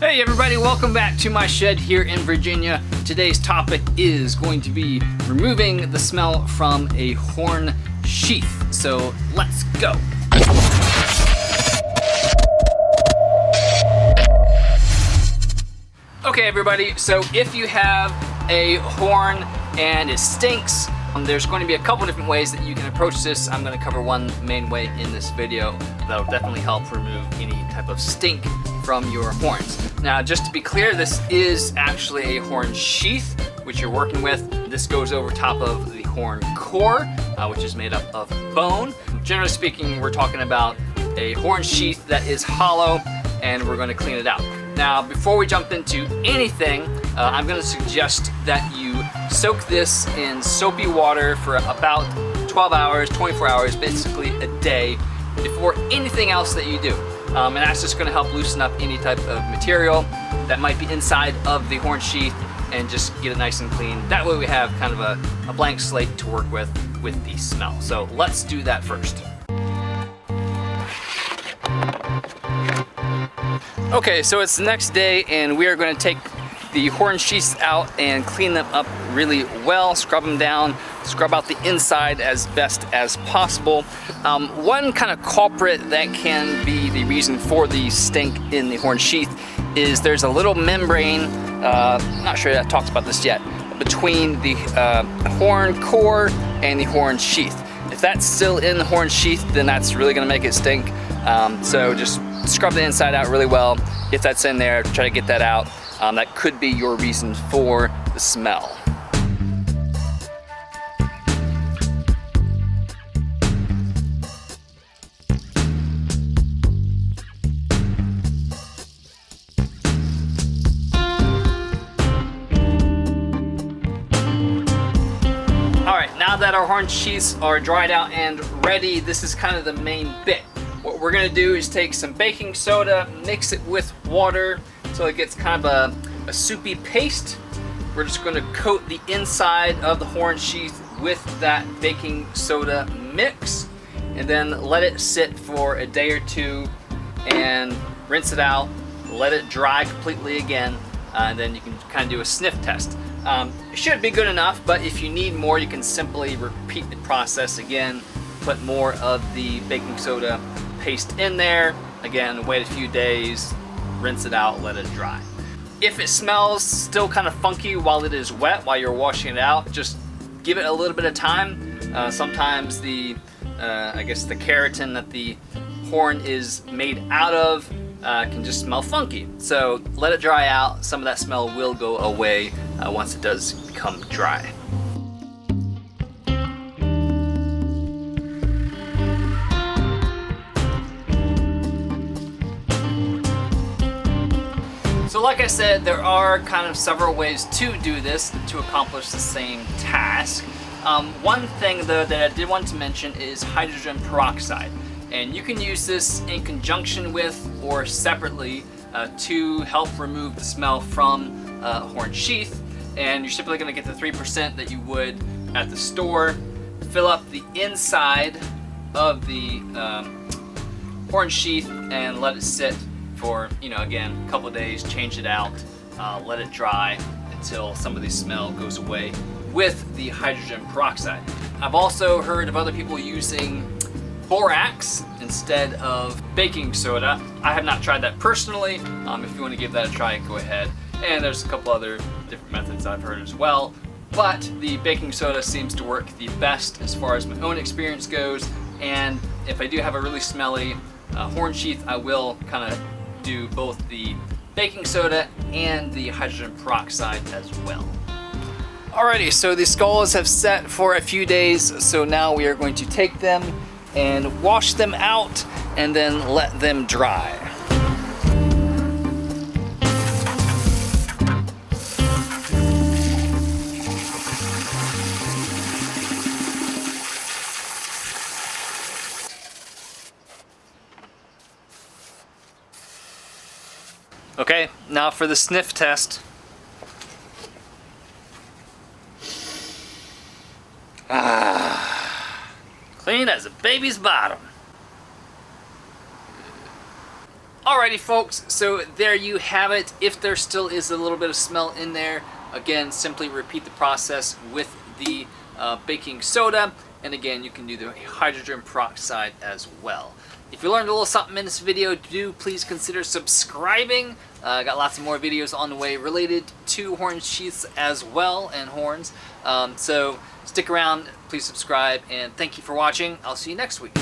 Hey everybody, welcome back to my shed here in Virginia. Today's topic is going to be removing the smell from a horn sheath. So let's go. Okay everybody, so if you have a horn and it stinks, there's going to be a couple different ways that you can approach this. I'm going to cover one main way in this video that'll definitely help remove any type of stink from your horns. Now, just to be clear, this is actually a horn sheath which you're working with. This goes over top of the horn core, which is made up of bone. Generally speaking, we're talking about a horn sheath that is hollow, and we're going to clean it out. Now, before we jump into anything, I'm going to suggest that you soak this in soapy water for about 12 hours, 24 hours, basically a day, before anything else that you do. And that's just going to help loosen up any type of material that might be inside of the horn sheath and just get it nice and clean. That way we have kind of a blank slate to work with the smell. So let's do that first. Okay, so it's the next day and we are going to take the horn sheaths out and clean them up really well, scrub them down, scrub out the inside as best as possible. One kind of culprit that can be the reason for the stink in the horn sheath is there's a little membrane, I'm not sure that talks about this yet, between the horn core and the horn sheath. If that's still in the horn sheath, then that's really gonna make it stink. So just scrub the inside out really well. If that's in there, try to get that out. That could be your reason for the smell. Alright, now that our horn sheaths are dried out and ready, this is kind of the main bit. What we're going to do is take some baking soda, mix it with water so it gets kind of a soupy paste. We're just going to coat the inside of the horn sheath with that baking soda mix and then let it sit for a day or two and rinse it out, let it dry completely again, and then you can kind of do a sniff test. It should be good enough, but if you need more, you can simply repeat the process again, put more of the baking soda paste in there, again, wait a few days, rinse it out, let it dry. If it smells still kind of funky while it is wet, while you're washing it out, just give it a little bit of time. Sometimes I guess the keratin that the horn is made out of can just smell funky. So let it dry out. Some of that smell will go away once it does become dry. So like I said, there are kind of several ways to do this to accomplish the same task. One thing though that I did want to mention is hydrogen peroxide. And you can use this in conjunction with or separately to help remove the smell from a horn sheath. And you're simply going to get the 3% that you would at the store. Fill up the inside of the horn sheath and let it sit for, again, a couple of days, change it out, let it dry until some of the smell goes away with the hydrogen peroxide. I've also heard of other people using borax instead of baking soda. I have not tried that personally. If you want to give that a try, go ahead. And there's a couple other different methods I've heard as well. But the baking soda seems to work the best as far as my own experience goes. And if I do have a really smelly horn sheath, I will kind of do both the baking soda and the hydrogen peroxide as well. Alrighty, so the skulls have set for a few days, so now we are going to take them and wash them out and then let them dry. Okay, now for the sniff test. Clean as a baby's bottom. Alrighty folks, so there you have it. If there still is a little bit of smell in there, again, simply repeat the process with the baking soda, and again, you can do the hydrogen peroxide as well. If you learned a little something in this video, do please consider subscribing. I got lots of more videos on the way related to horn sheaths as well, and horns. So stick around, please subscribe, and thank you for watching. I'll see you next week.